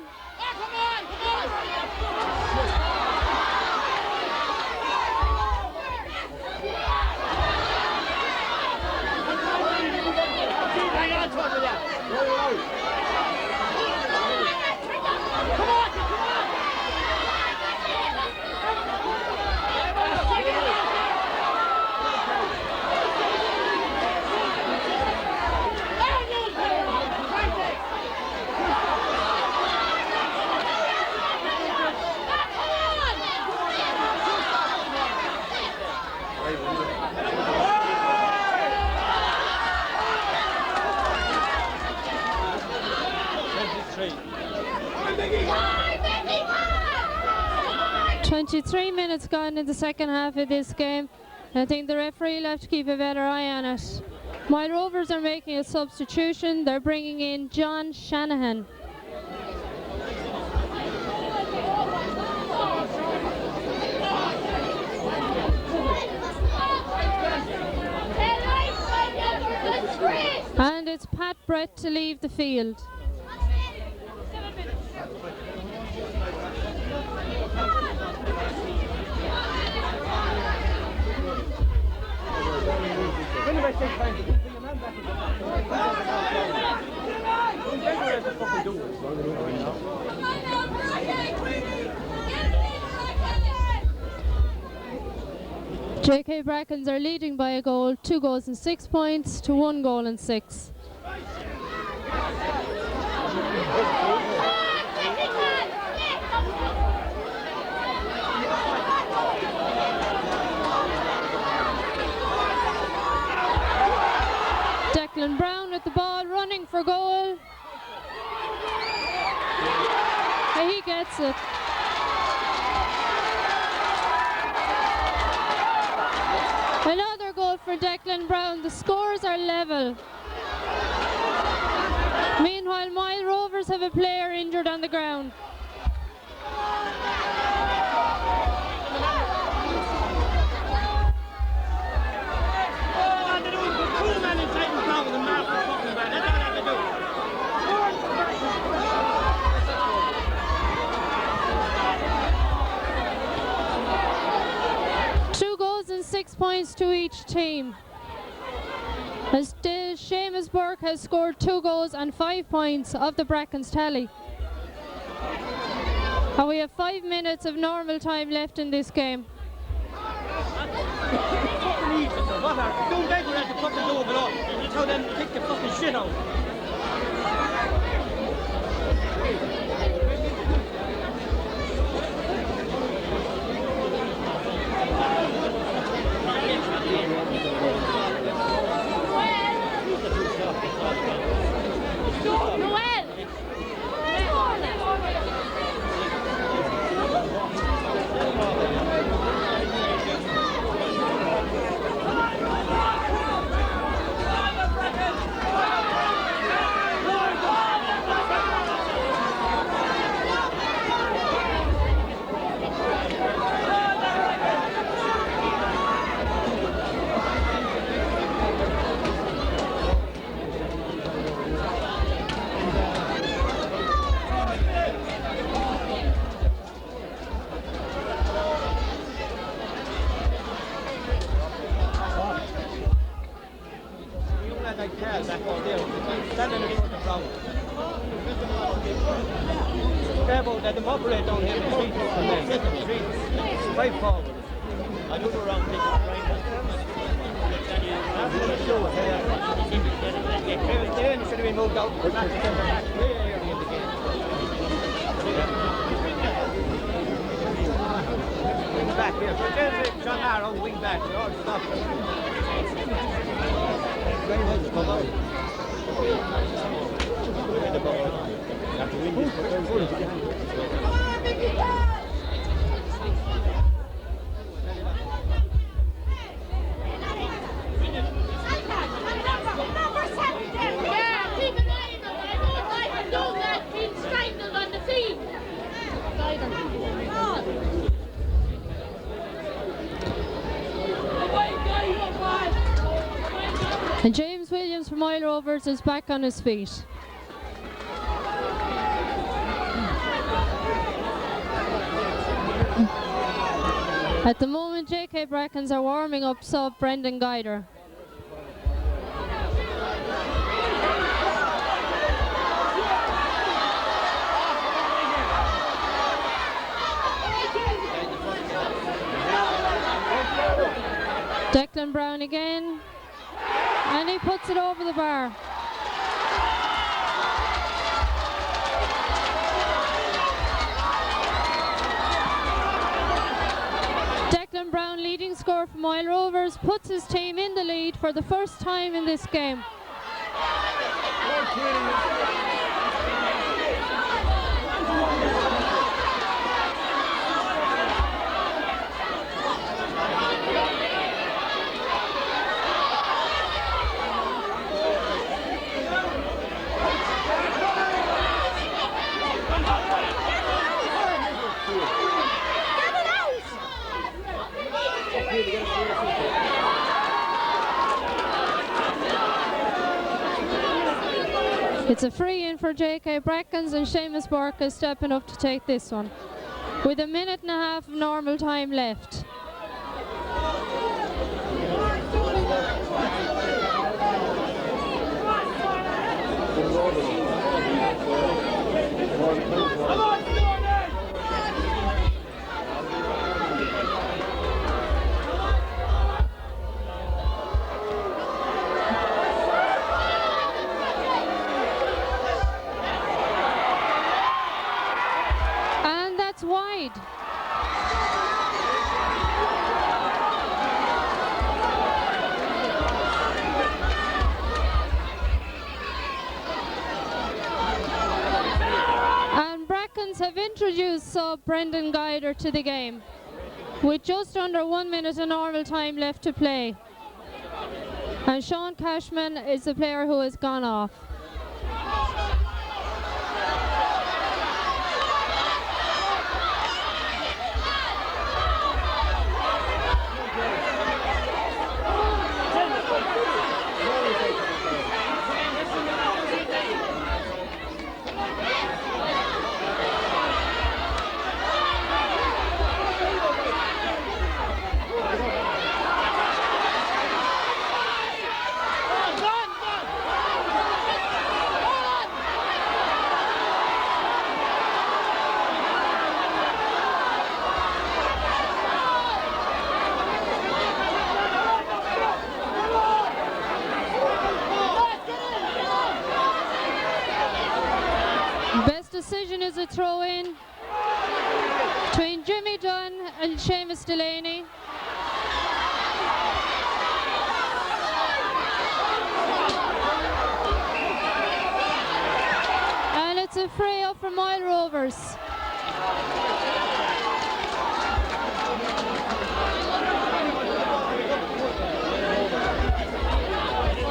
Three minutes gone in the second half of this game. I think the referee will have to keep a better eye on it. My Rovers are making a substitution. They're bringing in John Shanahan. And it's Pat Brett to leave the field. JK Brackens are leading by a goal, 2 goals and 6 points to 1 goal and 6. Declan Brown with the ball, running for goal. And he gets it. Another goal for Declan Brown. The scores are level. Meanwhile, Moyle Rovers have a player injured on the ground. Points to each team. As Seamus Burke has scored 2 goals and 5 points of the Brackens tally. And we have 5 minutes of normal time left in this game. operate down here in the street. Five forward. I do the wrong thing. They should have been moved out. Way early in the game. Wing back here. John Arrow, wing back. Oh, stop. Very well to come out. Have to win this. And James Williams from Oil Rovers is back on his feet. At the moment, JK Brackens are warming up sub Brendan Guider. Declan Brown again, and he puts it over the bar. Declan Brown, leading scorer from Oil Rovers, puts his team in the lead for the first time in this game. It's a free in for JK Brackens, and Seamus Burke is stepping up to take this one with a minute and a half of normal time left. Wide. And Brackens have introduced sub Brendan Guider to the game with just under 1 minute of normal time left to play. And Sean Cashman is the player who has gone off. Decision is a throw in between Jimmy Dunn and Seamus Delaney. And it's a free up from Oil Rovers.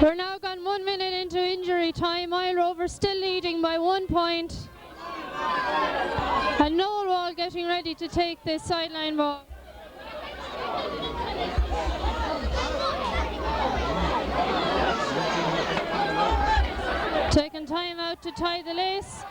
We're now gone 1 minute into injury time. Oil Rovers still leading by 1 point. And Noel Wall getting ready to take this sideline ball. Taking time out to tie the lace.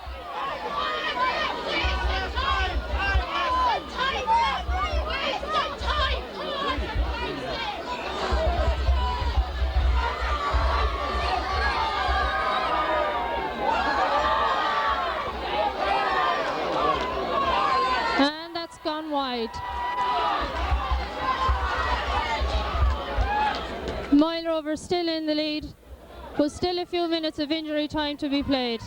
wide. Mile Rovers still in the lead, but still a few minutes of injury time to be played.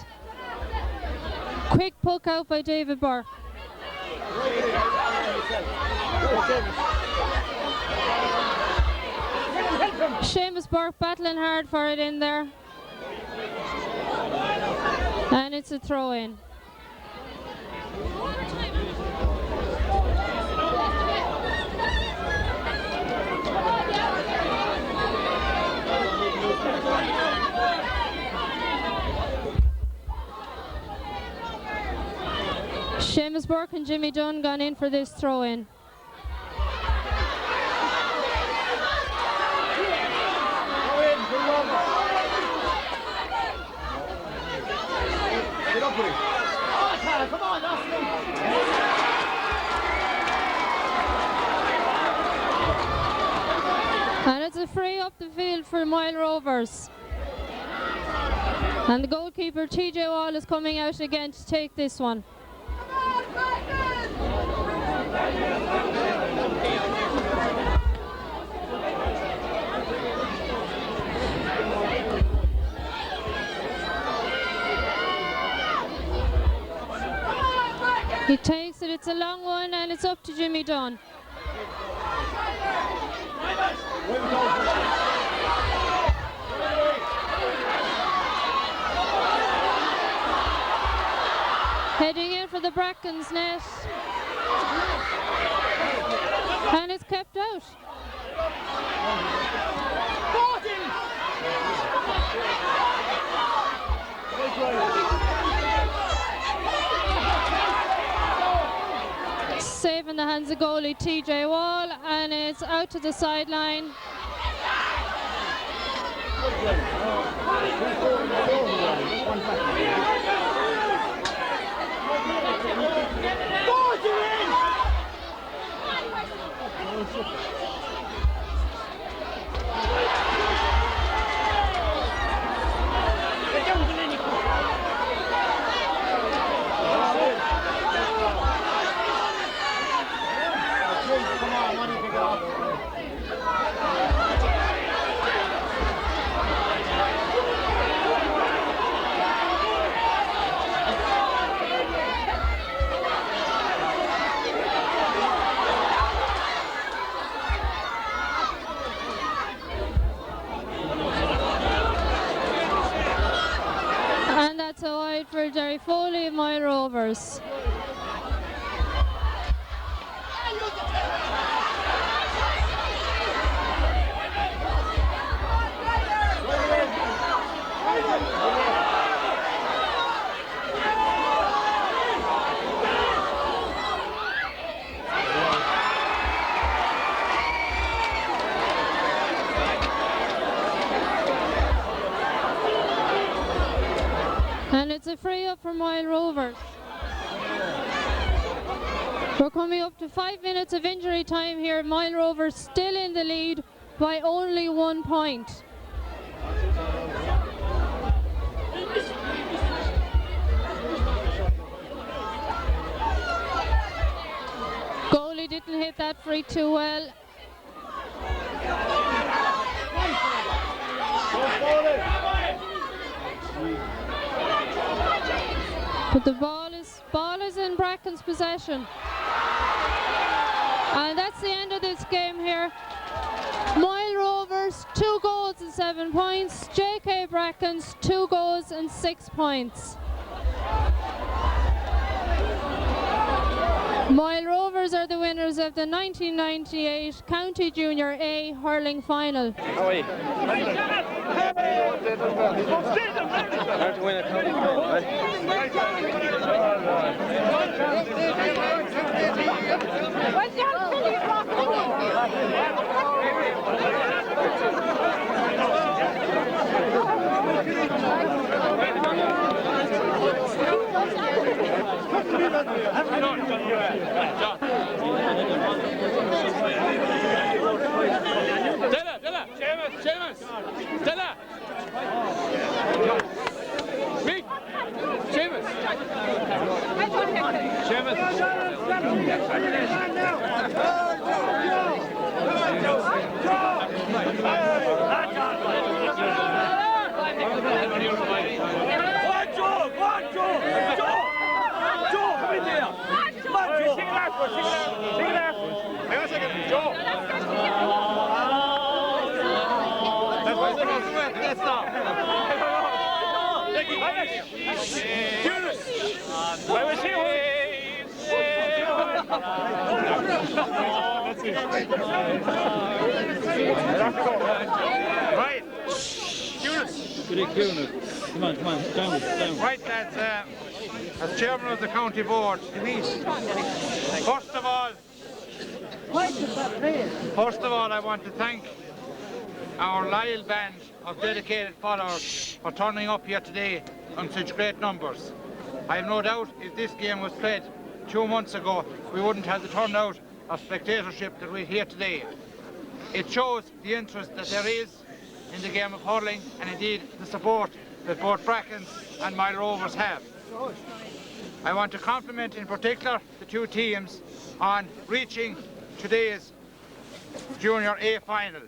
Quick puck out by David Burke. Seamus Burke battling hard for it in there. And it's a throw in. Seamus Burke and Jimmy Dunn gone in for this throw in. Get up with him. Oh, Tyler, come on, that's me. And it's a free up the field for Mile Rovers. And the goalkeeper TJ Wall is coming out again to take this one. He takes it, it's a long one, and it's up to Jimmy Dunn. Heading in for the Brackens net. And it's kept out. Saving the hands of goalie TJ Wall, and it's out to the sideline. And that's a wide for Jerry Foley of Mile Rovers. And it's a free up for Mile Rovers. We're coming up to 5 minutes of injury time here. Mile Rovers still in the lead by only 1 point. Goalie didn't hit that free too well. But the ball is in Bracken's possession. And that's the end of this game here. Mile Rovers 2 goals and 7 points. JK Brackens 2 goals and 6 points. Mile Rovers are the winners of the 1998 County Junior A hurling final. How are you? Hard to win a county Stella! Seamus! Stella! Big! Seamus! Seamus! Right. Come on, down. Right, lads, as chairman of the county board, first of all, I want to thank our loyal band of dedicated followers for turning up here today in such great numbers. I have no doubt if this game was played 2 months ago, we wouldn't have the turnout of spectatorship that we hear today. It shows the interest that there is in the game of hurling and indeed the support that both Brackens and Mile Rovers have. I want to compliment in particular the two teams on reaching today's Junior A final.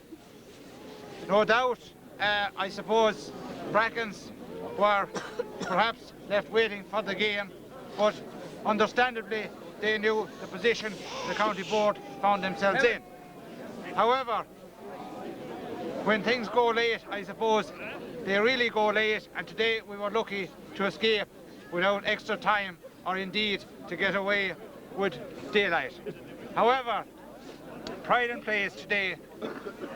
No doubt, I suppose Brackens were perhaps left waiting for the game, but understandably they knew the position the county board found themselves in. However, when things go late, I suppose they really go late, and today we were lucky to escape without extra time or indeed to get away with daylight. However, pride and praise today,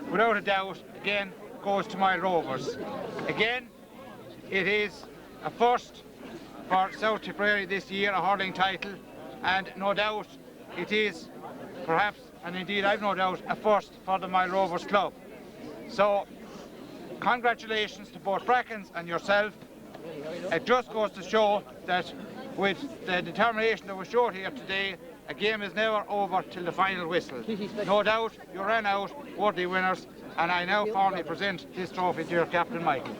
without a doubt, again goes to Mile Rovers. Again, it is a first for South Tipperary this year, a hurling title, and no doubt it is perhaps, and indeed I've no doubt, a first for the Mile Rovers club. So, congratulations to both Brackens and yourself. It just goes to show that with the determination that was shown here today, a game is never over till the final whistle. No doubt you ran out worthy winners, and I now formally present this trophy to your captain, Michael.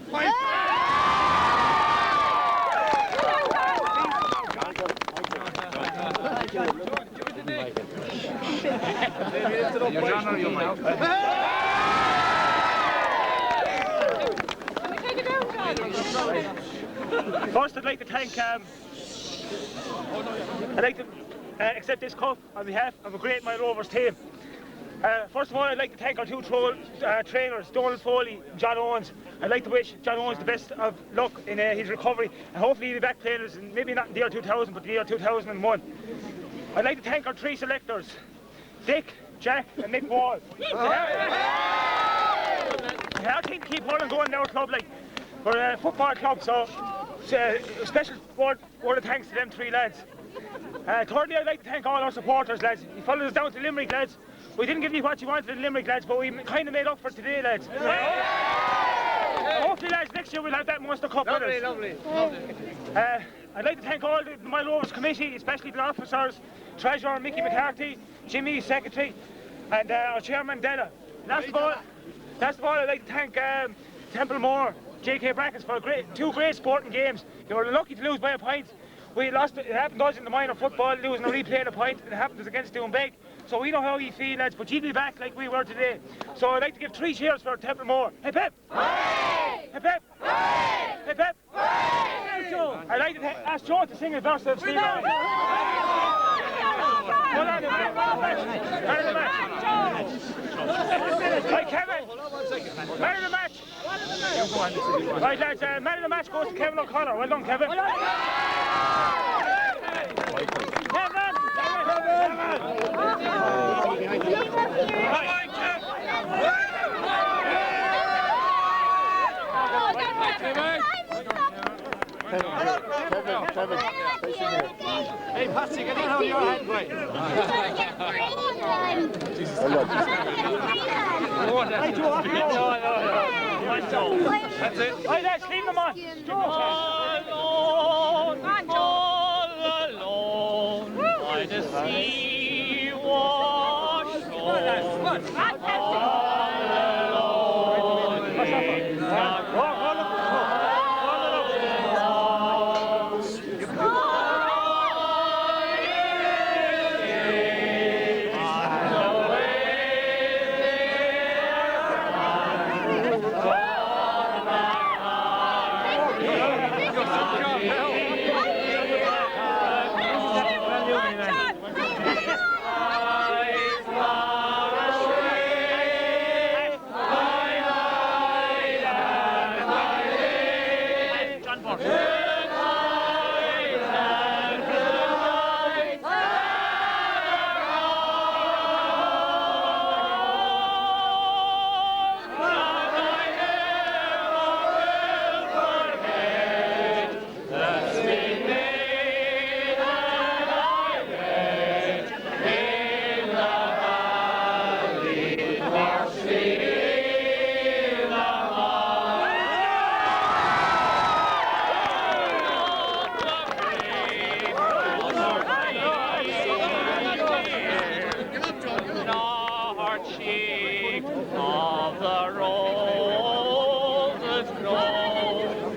Your John or your Michael? First, I'd like to thank, accept this cup on behalf of a great Mile Rovers team. First of all, I'd like to thank our two trainers, Donald Foley and John Owens. I'd like to wish John Owens the best of luck in his recovery, and hopefully he'll be back playing us, maybe not in the year 2000, but the year 2001. I'd like to thank our three selectors, Dick, Jack and Nick Wall. I think keep hurling going in our club, like, we're a football club, so a special word of thanks to them three lads. Thirdly, I'd like to thank all our supporters, lads. You followed us down to Limerick, lads. We didn't give you what you wanted in Limerick, lads, but we kind of made up for today, lads. Hopefully, lads, next year we'll have that Munster Cup with us. Lovely. I'd like to thank all the Mile Rovers committee, especially the officers, Treasurer Mickey McCarthy, Jimmy, Secretary, and our Chairman Della. Last of all, I'd like to thank Templemore, JK Brackens for two great sporting games. They were lucky to lose by a point. We lost, it happened to us in the minor football, losing a replay in a point, and it happened to us against Doonbeg. So we know how you feel, lads, but you'll be back like we were today. So I'd like to give 3 cheers for Templemore. Hip hip! Hooray! Hip hip! Hooray! Hip hip! Hooray! I'd like to ask Joe to sing a verse of Steve Ryan. Hold on, man of the match. Right, Kevin. Man of the match. Right, lads, man of the match goes to Kevin O'Connor. Well done, Kevin. Kevin, facing here. Hey, Patsy, get in on your hand, boy. That's it. Right, let's leave them on. All alone, by the sea washed home. of the roses grow,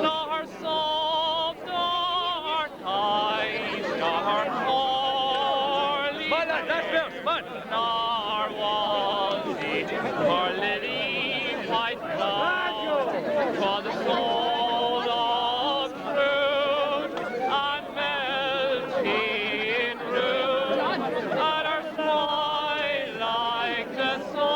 nor soft nor tight nor poorly nor was it for lily white cloud, for the soul of truth and melting blue, and her smile like the summer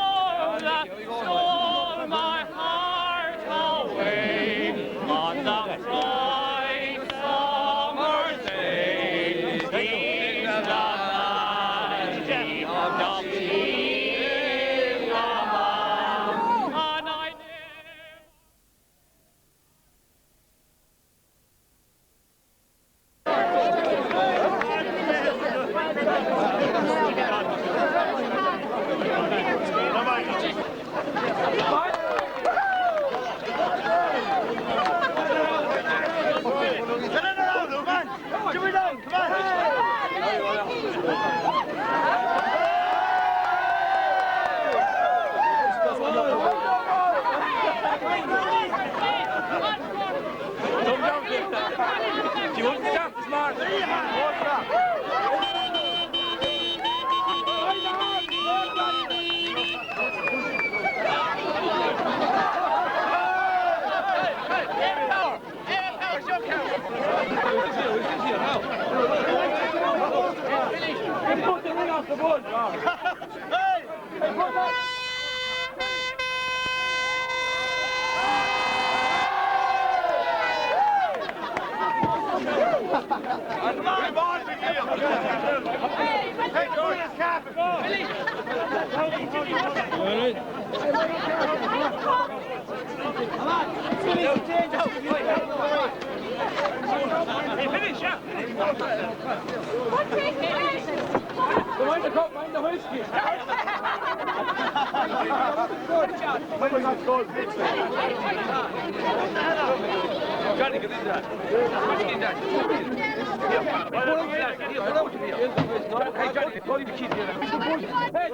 storm that stole my heart away on the bright summer's day in the valley of Dublin, and I Johnny, get in there. Hey, Johnny, go to the keys here. Hey,